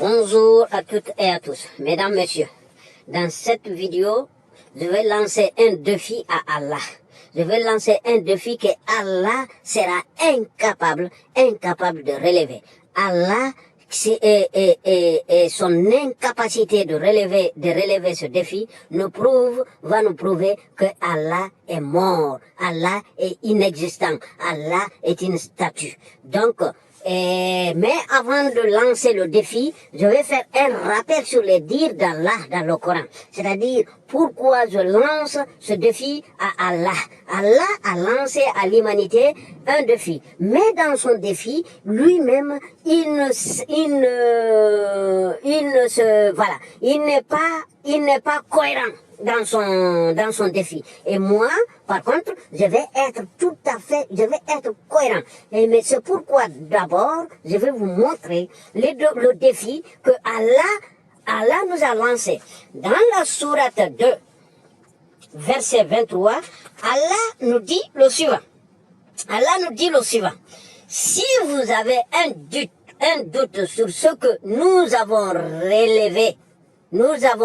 Bonjour à toutes et à tous, mesdames, messieurs. Dans cette vidéo, je vais lancer un défi à Allah. Je vais lancer un défi que Allah sera incapable de relever. Allah et son incapacité de relever ce défi va nous prouver que Allah est mort, Allah est inexistant, Allah est une statue. Donc, mais avant de lancer le défi, je vais faire un rappel sur les dires d'Allah dans le Coran. C'est-à-dire, pourquoi je lance ce défi à Allah. Allah a lancé à l'humanité un défi. Mais dans son défi, lui-même, il n'est pas cohérent dans son défi. Et moi, par contre, je vais être cohérent. Mais c'est pourquoi, d'abord, je vais vous montrer le défi que Allah nous a lancé. Dans la sourate 2, verset 23, Allah nous dit le suivant. Si vous avez un doute sur ce que nous avons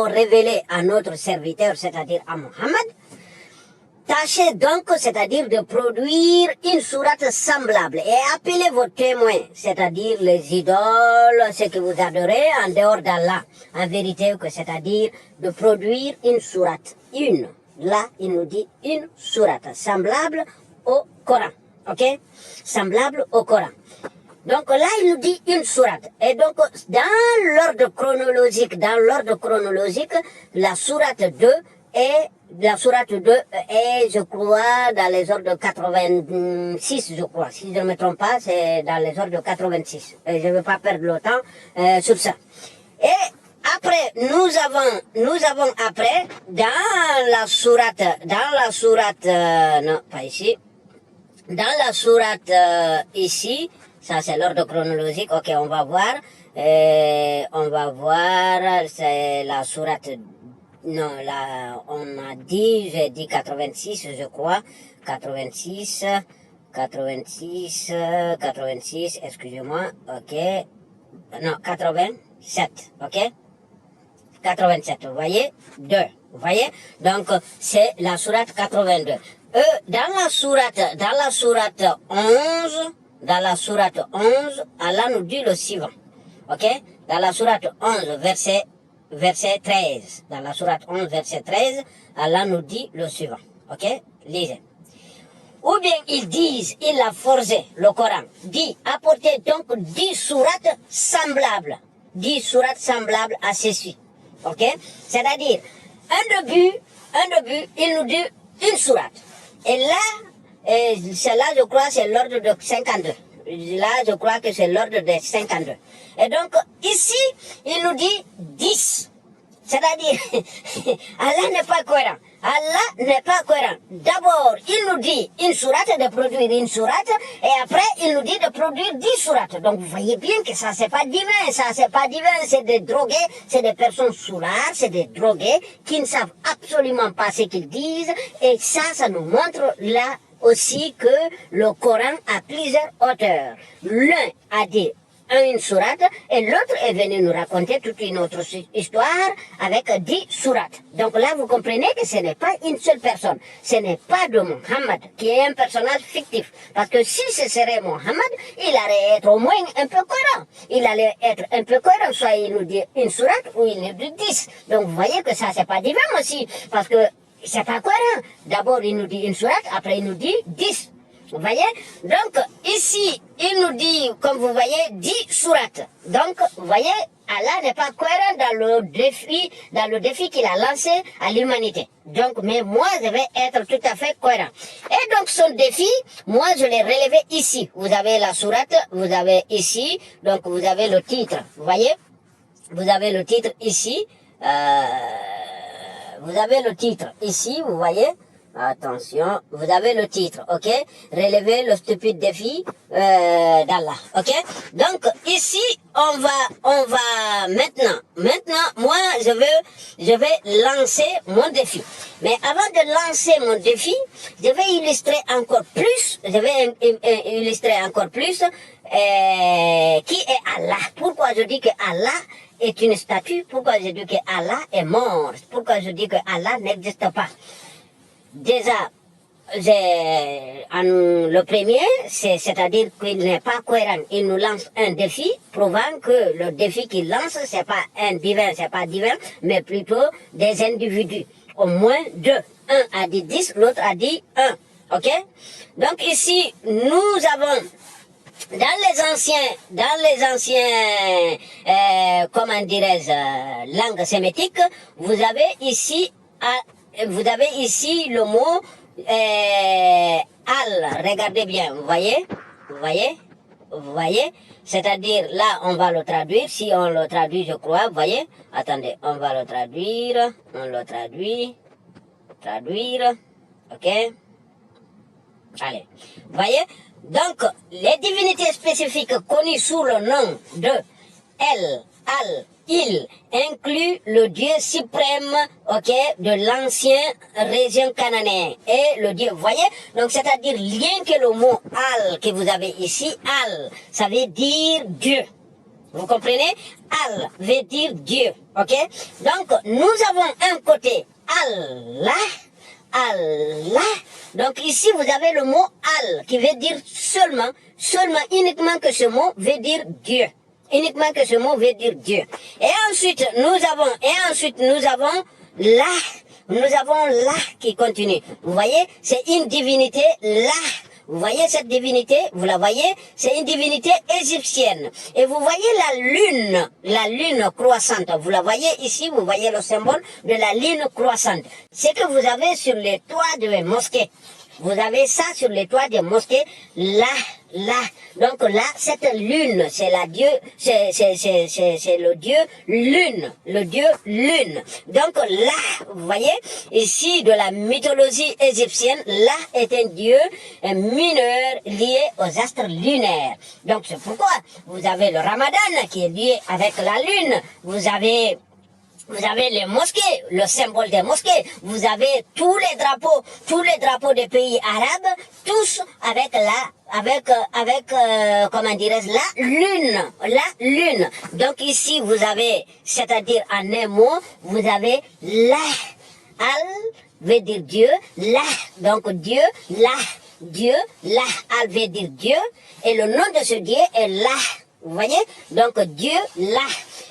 révélé à notre serviteur, c'est-à-dire à Mohammed, tâchez donc, c'est-à-dire de produire une sourate semblable et appelez vos témoins, c'est-à-dire les idoles, ceux que vous adorez en dehors d'Allah. En vérité, c'est-à-dire de produire une sourate. Là, il nous dit une sourate semblable au Coran. Ok? Semblable au Coran. Donc là, il nous dit une sourate. Et donc, dans l'ordre chronologique, la sourate 2 est, je crois, dans les ordres 86, je crois. Si je ne me trompe pas, c'est dans les ordres 86. Et je ne vais pas perdre le temps sur ça. Et après, nous avons après, dans la sourate, non, pas ici, dans la sourate ici, ça c'est l'ordre chronologique, ok, on va voir, c'est la sourate, non, là, j'ai dit 86, je crois, 86, excusez-moi, ok, non, 87, ok, 87, vous voyez, 2, vous voyez, donc c'est la sourate 82. Dans la sourate 11, Allah nous dit le suivant. Ok? Dans la sourate 11, verset 13. Dans la sourate 11, verset 13, Allah nous dit le suivant. Ok? Lisez. Ou bien ils disent, il a forcé, le Coran, dit, apportez donc 10 sourates semblables. 10 sourates semblables à ceci. Ok? C'est-à-dire, un début, il nous dit une sourate. Et là, celle-là, je crois, c'est l'ordre de 52. Là, je crois que c'est l'ordre de 52. Et donc, ici, il nous dit 10. C'est-à-dire, Allah n'est pas cohérent. D'abord, il nous dit une sourate, de produire une sourate, et après, il nous dit de produire 10 sourates. Donc, vous voyez bien que ça, c'est pas divin, c'est des drogués, c'est des personnes soulages, c'est des drogués qui ne savent absolument pas ce qu'ils disent, et ça nous montre là aussi que le Coran a plusieurs auteurs. L'un a dit une sourate et l'autre est venu nous raconter toute une autre histoire avec 10 sourates. Donc là, vous comprenez que ce n'est pas une seule personne. Ce n'est pas de Mohammed qui est un personnage fictif. Parce que si ce serait Mohammed, il allait être au moins un peu cohérent. Soit il nous dit une sourate ou il nous dit 10. Donc vous voyez que ça, c'est pas divin aussi. Parce que c'est pas cohérent. D'abord, il nous dit une sourate, après il nous dit 10. Vous voyez? Donc, ici, il nous dit, comme vous voyez, 10 sourates. Donc, vous voyez, Allah n'est pas cohérent dans le défi qu'il a lancé à l'humanité. Donc, mais moi, je vais être tout à fait cohérent. Et donc, son défi, moi, je l'ai relevé ici. Vous avez la sourate, vous avez ici, donc vous avez le titre. Vous voyez? Vous avez le titre ici. Vous avez le titre ici, vous voyez? Attention, vous avez le titre, ok? Relevez le stupide défi d'Allah, ok? Donc ici, on va maintenant, moi je vais lancer mon défi. Mais avant de lancer mon défi, je vais illustrer encore plus, qui est Allah. Pourquoi je dis que Allah est une statue? Pourquoi je dis que Allah est mort? Pourquoi je dis que Allah n'existe pas? Déjà, le premier, c'est-à-dire qu'il n'est pas cohérent. Il nous lance un défi, prouvant que le défi qu'il lance, c'est pas un divin, c'est pas divin, mais plutôt des individus. Au moins deux. Un a dit 10, l'autre a dit 1. Ok? Donc ici, nous avons, dans les anciens, comment dirais-je, langues sémitiques, vous avez ici le mot al. Regardez bien, vous voyez, c'est-à-dire là on va le traduire, si on le traduit je crois, vous voyez, attendez, on va le traduire, traduire, ok, allez, vous voyez, donc les divinités spécifiques connues sous le nom de El, Al, Il inclut le Dieu suprême, ok, de l'ancien région cananéen et le Dieu, vous voyez, donc c'est-à-dire rien que le mot Al que vous avez ici, Al, ça veut dire Dieu, vous comprenez, Al veut dire Dieu, ok, donc nous avons un côté Allah, donc ici vous avez le mot Al qui veut dire seulement, uniquement que ce mot veut dire Dieu. Uniquement que ce mot veut dire Dieu. Et ensuite, nous avons là qui continue. Vous voyez, c'est une divinité là. Vous voyez cette divinité, vous la voyez, c'est une divinité égyptienne. Et vous voyez la lune croissante. Vous la voyez ici, vous voyez le symbole de la lune croissante. C'est que vous avez sur les toits de mosquées. Vous avez ça sur les toits des mosquées, là. Donc là, cette lune, c'est le dieu lune. Donc là, vous voyez, ici de la mythologie égyptienne, là est un dieu mineur lié aux astres lunaires. Donc c'est pourquoi vous avez le Ramadan qui est lié avec la lune. Vous avez les mosquées, le symbole des mosquées. Vous avez tous les drapeaux des pays arabes, tous avec comment dirais-je, la lune. Donc ici, vous avez, c'est-à-dire en un mot, vous avez la, al veut dire Dieu, la, donc Dieu, al veut dire Dieu, et le nom de ce Dieu est la. Vous voyez? Donc Dieu là.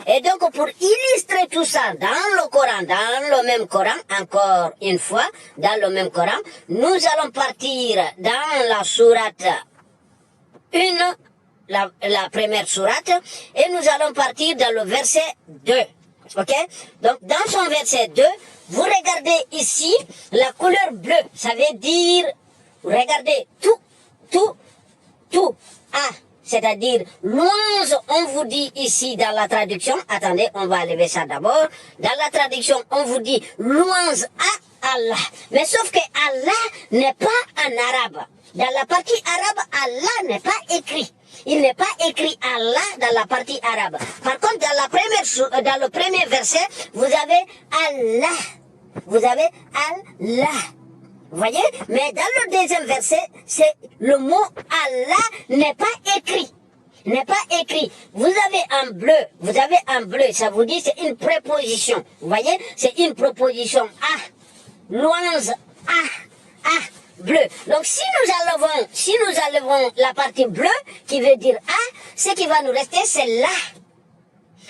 Et donc pour illustrer tout ça dans le Coran, dans le même Coran, encore une fois, dans le même Coran, nous allons partir dans la sourate 1, la première sourate, et nous allons partir dans le verset 2. Ok? Donc dans son verset 2, vous regardez ici la couleur bleue. Ça veut dire, regardez, tout, c'est-à-dire, louange, on vous dit ici dans la traduction, attendez, on va lever ça d'abord, dans la traduction, on vous dit louange à Allah, mais sauf que Allah n'est pas en arabe. Dans la partie arabe, Allah n'est pas écrit. Il n'est pas écrit Allah dans la partie arabe. Par contre, dans le premier verset, vous avez Allah. Vous avez Allah. Vous voyez? Mais dans le deuxième verset, c'est le mot Allah n'est pas écrit. N'est pas écrit. Vous avez un bleu, ça vous dit c'est une préposition. Vous voyez? C'est une proposition à. Louange à. Bleu. Donc si nous enlevons la partie bleue, qui veut dire à, ce qui va nous rester, c'est là.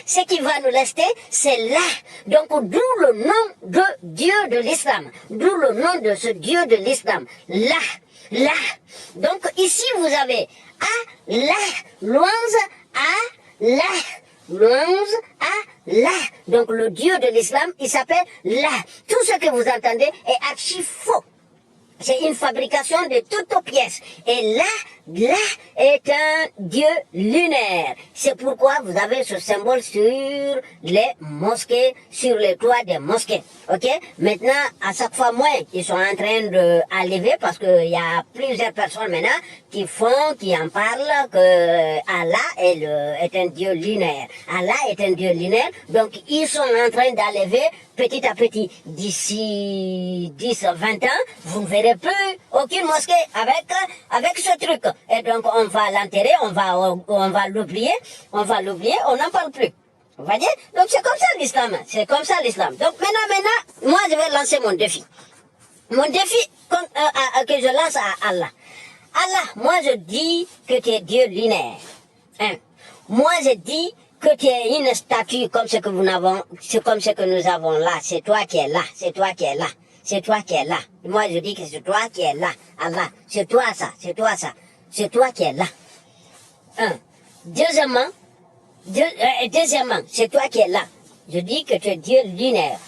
Ce qui va nous rester, c'est là. Donc, d'où le nom de Dieu de l'islam. D'où le nom de ce Dieu de l'islam. Là. Donc, ici, vous avez Allah, louange à Allah. Donc, le Dieu de l'islam, il s'appelle là. Tout ce que vous entendez est archi faux. C'est une fabrication de toutes pièces. Et là, là est un dieu lunaire. C'est pourquoi vous avez ce symbole sur les mosquées, sur les toits des mosquées. Ok? Maintenant, à chaque fois moins, ils sont en train d'enlever parce qu'il y a plusieurs personnes maintenant qui en parlent que Allah est un dieu lunaire. Allah est un dieu lunaire. Donc, ils sont en train d'enlever petit à petit. D'ici 10, 20 ans, vous ne verrez plus aucune mosquée avec ce truc. Et donc, on va l'enterrer, on va l'oublier, on n'en parle plus. Vous voyez? Donc, c'est comme ça l'islam. C'est comme ça l'islam. Donc, maintenant, moi, je vais lancer mon défi. Mon défi que je lance à Allah. Allah, moi, je dis que tu es Dieu lunaire. Hein? Moi, je dis que tu es une statue comme ce que nous avons là. C'est toi qui es là. C'est toi qui es là. C'est toi qui es là. Moi, je dis que c'est toi qui es là. Allah, c'est toi ça. C'est toi ça. C'est toi qui es là. Un. Deuxièmement, c'est toi qui es là. Je dis que tu es Dieu lunaire.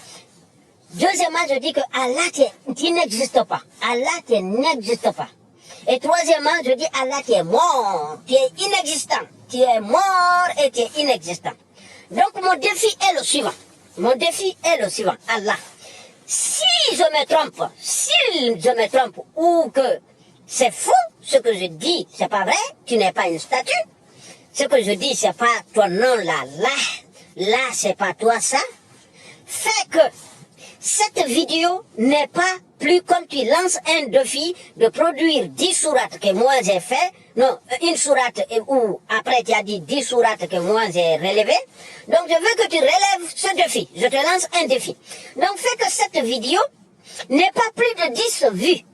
Deuxièmement, je dis que Allah, tu n'existes pas. Allah, tu n'existes pas. Et troisièmement, je dis Allah, tu es mort. Tu es inexistant. Tu es mort et tu es inexistant. Donc, mon défi est le suivant. Allah. Si je me trompe, ou que c'est faux, ce que je dis, c'est pas vrai, tu n'es pas une statue. Ce que je dis, c'est pas ton nom là, c'est pas toi ça. Fait que cette vidéo n'est pas plus comme tu lances un défi de produire 10 sourates que moi j'ai fait. Non, une sourate ou après tu as dit 10 sourates que moi j'ai relevées. Donc je veux que tu relèves ce défi. Je te lance un défi. Donc fais que cette vidéo n'ait pas plus de 10 vues.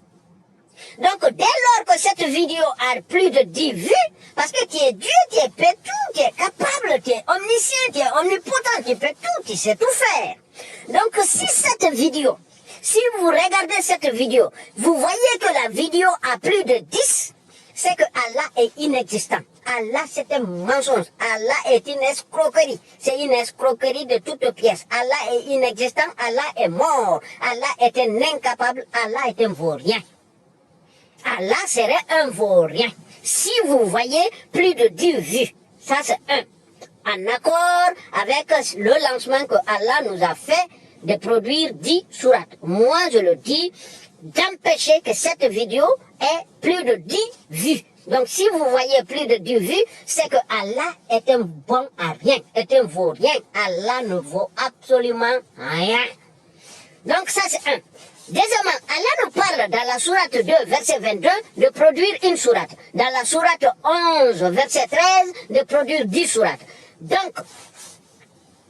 Donc dès lors que cette vidéo a plus de 10 vues, parce que tu es Dieu, tu es pétou, tu es capable, tu es omniscient, tu es omnipotent, tu peux tout, tu sais tout faire. Donc si vous regardez cette vidéo, vous voyez que la vidéo a plus de 10, c'est que Allah est inexistant. Allah, c'est un mensonge. Allah est une escroquerie. C'est une escroquerie de toutes pièces. Allah est inexistant. Allah est mort. Allah est un incapable. Allah est un vaurien. Allah serait un vaurien. Si vous voyez plus de 10 vues, ça c'est un. En accord avec le lancement que Allah nous a fait de produire 10 sourates. Moi, je le dis, d'empêcher que cette vidéo ait plus de 10 vues. Donc, si vous voyez plus de 10 vues, c'est que Allah est un bon à rien, est un vaurien. Allah ne vaut absolument rien. Donc, ça c'est un. Deuxièmement, Allah nous parle dans la sourate 2, verset 22, de produire une sourate. Dans la sourate 11, verset 13, de produire 10 sourates. Donc,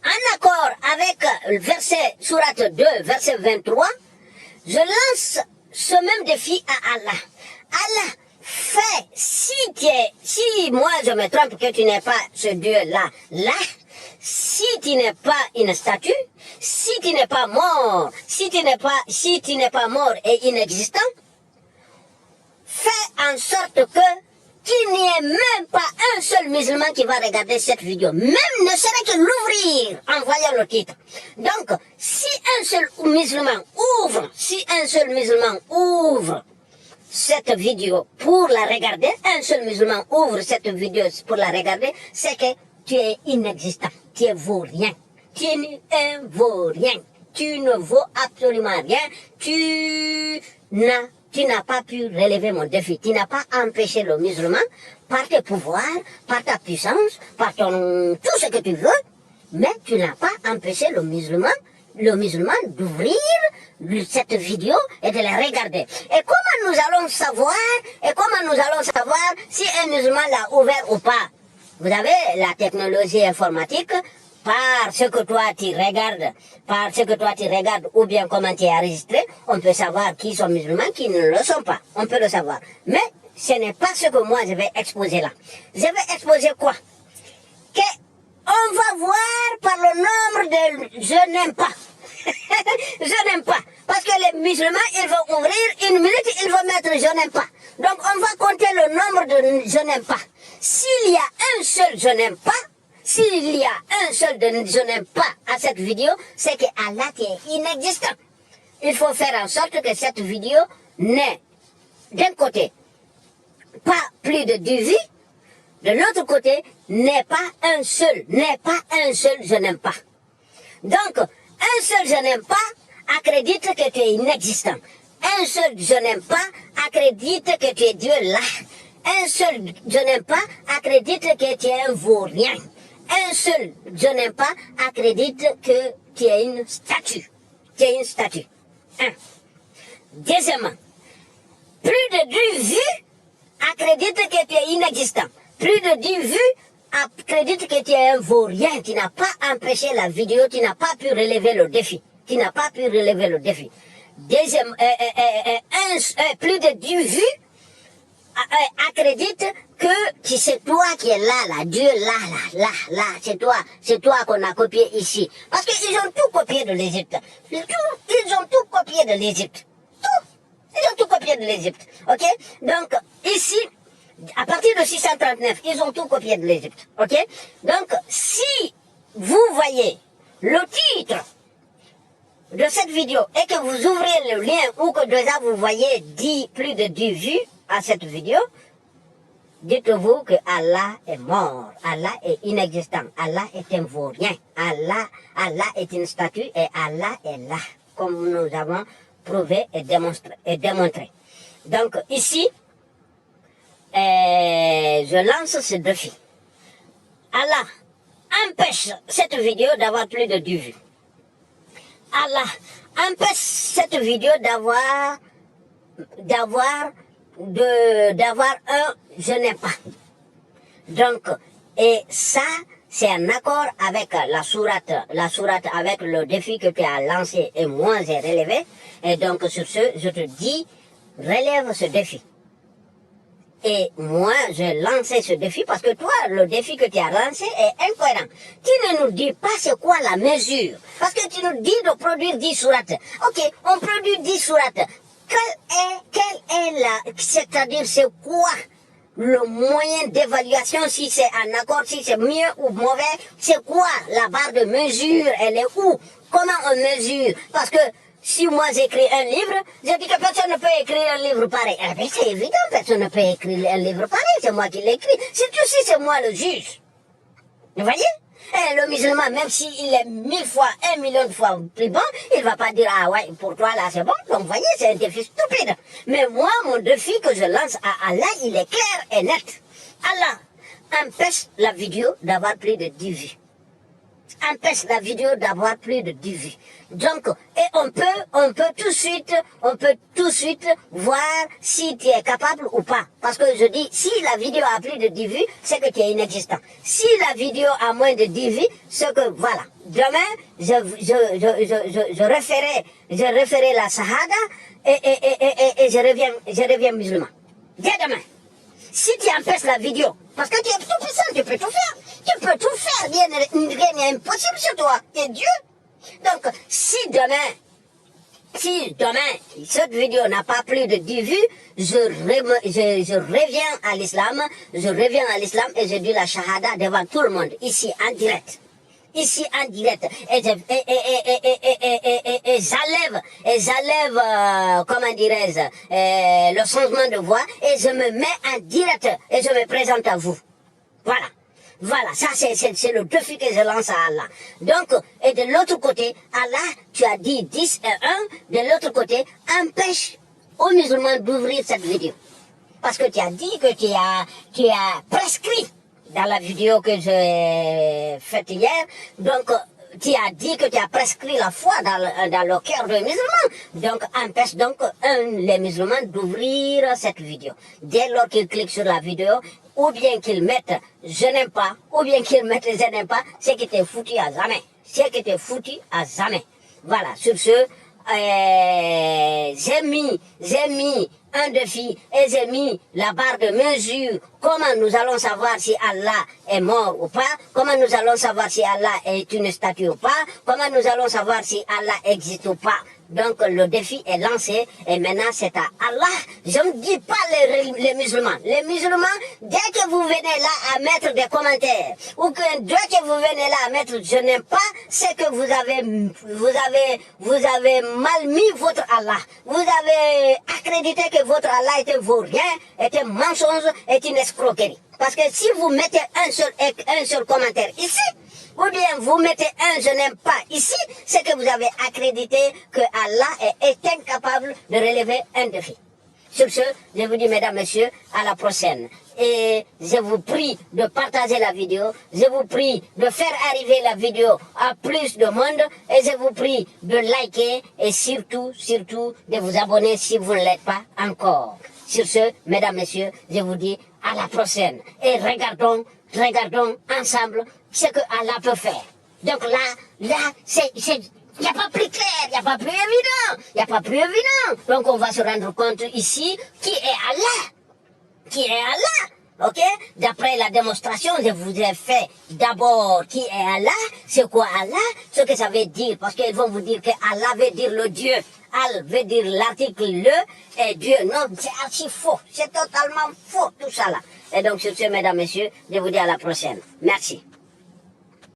en accord avec le verset sourate 2, verset 23, je lance ce même défi à Allah. Allah, fais, si moi je me trompe que tu n'es pas ce Dieu-là, si tu n'es pas une statue, si tu n'es pas mort, si tu n'es pas mort et inexistant, fais en sorte que qu'il n'y ait même pas un seul musulman qui va regarder cette vidéo, même ne serait que l'ouvrir en voyant le titre. Donc, si un seul musulman ouvre cette vidéo pour la regarder, c'est que tu es inexistant, tu es vaurien, tu es un vaurien, tu ne vaux absolument rien, tu n'as pas pu relever mon défi, tu n'as pas empêché le musulman par tes pouvoirs, par ta puissance, par tout ce que tu veux, mais tu n'as pas empêché le musulman d'ouvrir cette vidéo et de la regarder. Et comment nous allons savoir si un musulman l'a ouvert ou pas? Vous avez la technologie informatique, par ce que toi tu regardes, ou bien comment tu es enregistré, on peut savoir qui sont musulmans, qui ne le sont pas. On peut le savoir. Mais ce n'est pas ce que moi je vais exposer là. Je vais exposer quoi? Que on va voir par le nombre de je n'aime pas. Je n'aime pas. Parce que les musulmans, ils vont ouvrir une minute, ils vont mettre je n'aime pas. Donc on va compter le nombre de je n'aime pas. S'il y a un seul je n'aime pas, je n'aime pas à cette vidéo, c'est que Allah est inexistant. Il faut faire en sorte que cette vidéo n'ait d'un côté pas plus de 10 vues. De l'autre côté, n'est pas un seul, je n'aime pas. Donc, un seul je n'aime pas accrédite que tu es inexistant. Un seul je n'aime pas accrédite que tu es Dieu là. Un seul je n'aime pas accrédite que tu es un vaurien. Un seul je n'aime pas accrédite que tu es une statue. Tu es une statue. Un. Deuxièmement, plus de 10 vues accrédite que tu es inexistant. Plus de 10 vues accrédite que tu es un vaurien. Tu n'as pas empêché la vidéo, tu n'as pas pu relever le défi. Tu n'as pas pu relever le défi. Deuxième, plus de 10 vues accrédite que c'est toi qui es là, Dieu là, c'est toi qu'on a copié ici. Parce qu'ils ont tout copié de l'Égypte. Ils ont tout copié de l'Égypte. Tout. Ils ont tout copié de l'Égypte. Ok? Donc, ici, à partir de 639, ils ont tout copié de l'Égypte. Ok? Donc, si vous voyez le titre de cette vidéo et que vous ouvrez le lien ou que déjà vous voyez plus de 10 vues à cette vidéo, dites-vous que Allah est mort, Allah est inexistant, Allah est un vaurien, Allah est une statue et Allah est là, comme nous avons prouvé et démontré. Donc ici, je lance ce défi. Allah empêche cette vidéo d'avoir plus de 10 vues. Allah empêche cette vidéo d'avoir un je n'ai pas. Donc, et ça, c'est un accord avec la sourate avec le défi que tu as lancé et moi j'ai relevé. Et donc, sur ce, je te dis, relève ce défi. Et moi, j'ai lancé ce défi parce que toi, le défi que tu as lancé est incohérent. Tu ne nous dis pas c'est quoi la mesure. Parce que tu nous dis de produire 10 sourates. Ok, on produit 10 sourates. Quelle est la... C'est-à-dire, c'est quoi le moyen d'évaluation, si c'est un accord, si c'est mieux ou mauvais? C'est quoi la barre de mesure? Elle est où? Comment on mesure? Parce que si moi j'écris un livre, je dis que personne ne peut écrire un livre pareil. Eh bien, c'est évident, personne ne peut écrire un livre pareil, c'est moi qui l'écris. Surtout si c'est moi le juge. Vous voyez? Et le musulman, même s'il est 1000 fois, 1 million de fois plus bon, il va pas dire, ah ouais, pour toi là c'est bon. Donc vous voyez, c'est un défi stupide. Mais moi, mon défi que je lance à Allah, il est clair et net. Allah empêche la vidéo d'avoir plus de 10 vues. Empêche la vidéo d'avoir plus de 10 vues. Donc, et on peut tout de suite voir si tu es capable ou pas. Parce que je dis, si la vidéo a plus de 10 vues, c'est que tu es inexistant. Si la vidéo a moins de 10 vues, c'est que, voilà. Demain, je referai la Shahada et je reviens musulman. Dès demain. Si tu empêches la vidéo, parce que tu es tout puissant, tu peux tout faire. Tu peux tout faire, rien n'est impossible sur toi. Tu es Dieu. Donc, si demain, cette vidéo n'a pas plus de 10 vues, je reviens à l'islam, et je dis la shahada devant tout le monde, ici, en direct. Ici, en direct. Et j'enlève, comment dirais-je, le changement de voix, et je me mets en direct, et je me présente à vous. Voilà. Voilà, ça c'est le défi que je lance à Allah. Donc, et de l'autre côté, Allah, tu as dit 10 et 1, de l'autre côté, empêche aux musulmans d'ouvrir cette vidéo. Parce que tu as dit que tu as prescrit dans la vidéo que j'ai faite hier, donc tu as dit que tu as prescrit la foi dans le cœur des musulmans. Donc, empêche donc les musulmans d'ouvrir cette vidéo. Dès lors qu'ils cliquent sur la vidéo, ou bien qu'ils mettent je n'aime pas, ou bien qu'ils mettent je n'aime pas, c'est que t'es foutu à jamais. C'est que t'es foutu à jamais. Voilà, sur ce, j'ai mis un défi et j'ai mis la barre de mesure. Comment nous allons savoir si Allah est mort ou pas? Comment nous allons savoir si Allah est une statue ou pas? Comment nous allons savoir si Allah existe ou pas? Donc le défi est lancé et maintenant c'est à Allah. Je ne dis pas les musulmans. Les musulmans, dès que vous venez là à mettre des commentaires ou que dès que vous venez là à mettre je n'aime pas, c'est que vous avez mal mis votre Allah. Vous avez accrédité que votre Allah était vaurien, était mensonge, est une escroquerie. Parce que si vous mettez un seul commentaire ici, ou bien vous mettez un je n'aime pas ici, c'est que vous avez accrédité que Allah est incapable de relever un défi. Sur ce, je vous dis mesdames, messieurs, à la prochaine. Et je vous prie de partager la vidéo, je vous prie de faire arriver la vidéo à plus de monde et je vous prie de liker et surtout de vous abonner si vous ne l'êtes pas encore. Sur ce, mesdames, messieurs, je vous dis à la prochaine et regardons ensemble ce que Allah peut faire. Donc là, il n'y a pas plus clair, il n'y a pas plus évident, Donc on va se rendre compte ici qui est Allah. Ok? D'après la démonstration, je vous ai fait d'abord qui est Allah, c'est quoi Allah, ce que ça veut dire, parce qu'ils vont vous dire que Allah veut dire le Dieu. Al veut dire l'article le et Dieu. Non, c'est archi faux. C'est totalement faux tout ça là. Et donc sur ce, mesdames, messieurs, je vous dis à la prochaine. Merci.